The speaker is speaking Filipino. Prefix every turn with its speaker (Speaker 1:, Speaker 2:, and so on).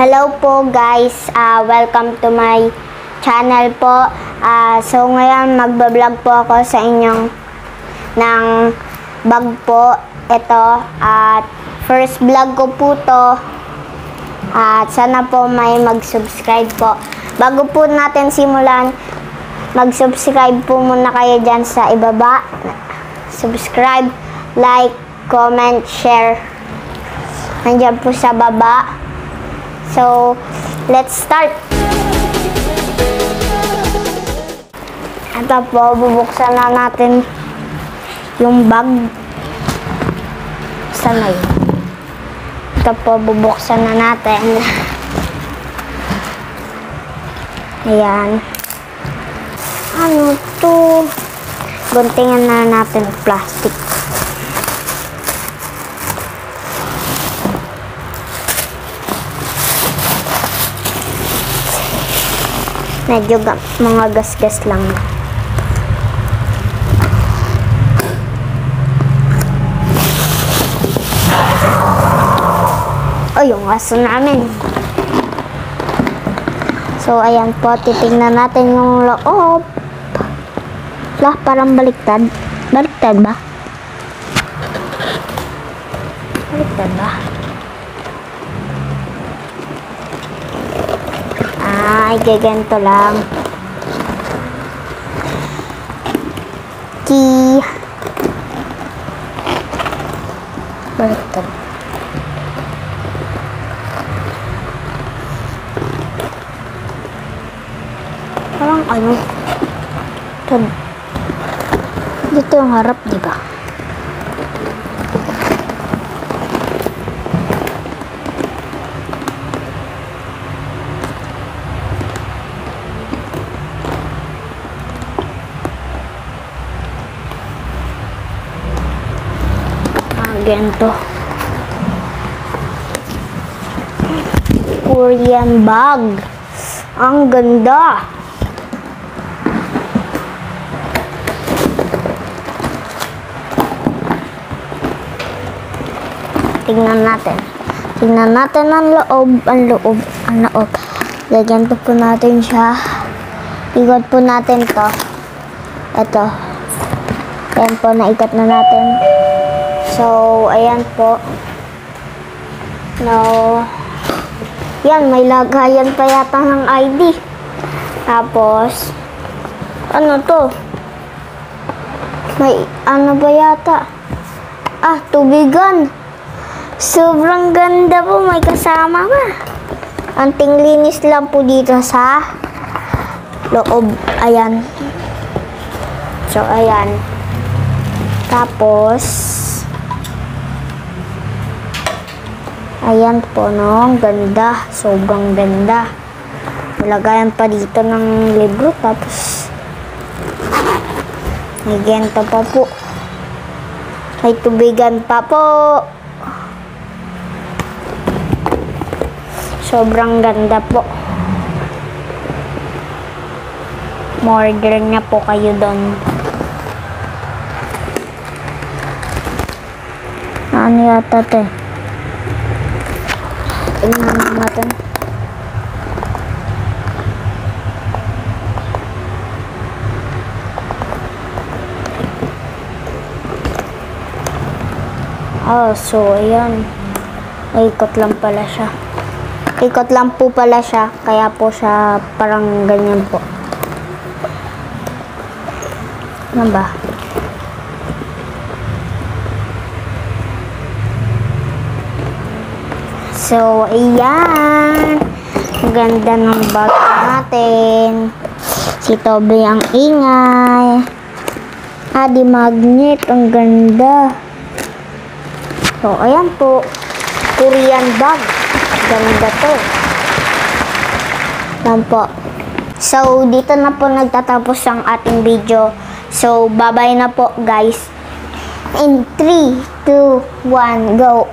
Speaker 1: Hello po guys, welcome to my channel po. So ngayon magbablog po ako sa inyong ng bag po. Ito, at first vlog ko po to. At sana po may mag-subscribe po. Bago po natin simulan, mag-subscribe po muna kayo dyan sa ibaba. Subscribe, like, comment, share. Nandiyan po sa baba. So, let's start! Ito po, bubuksan na natin yung bag. Sana yun. Ito po, bubuksan na natin. Ayan. Ano to? Guntingan na natin plastic. Medyo mga gas-gas lang. Oh, yung aso namin. So, ayan po. Titignan natin yung loob. Lah, parang baliktad. Baliktad ba? Baliktad ba? Ay, gaganto lang. Key. Baliktad. Parang ano? Dito yung harap, di ba? Ganito. Korean bag. Ang ganda. Tingnan natin. Tingnan natin ang loob. Ang loob. Ganito po natin siya. Ikot po natin to. Ito. Ayan po, naikot na natin. So, ayan po. Now, yan, may lagayan pa yata ng ID. Tapos, ano to? May, ano ba yata? Tubigan. Sobrang ganda po, may kasama pa. Anting linis lang po dito sa loob. Ayan. So, ayan. Tapos, ayan po, no? Ang ganda. Sobrang ganda. Nilagayan pa dito ng libro. Tapos, may ganito pa po. May tubigan pa po. Sobrang ganda po. Order niya po kayo doon. Ano yata ito? Tingnan natin. So, ayan. Ikot lang pala siya. Ikot lang po pala siya. Kaya po siya parang ganyan po. Ano ba? So, ayan. Ganda ng bag natin. Si Toby ang ingay. Di magnet. Ang ganda. So, ayan po. Korean bag. Ganda to. Ayan po. So, dito na po nagtatapos ang ating video. So, bye-bye na po, guys. In 3, 2, 1, go!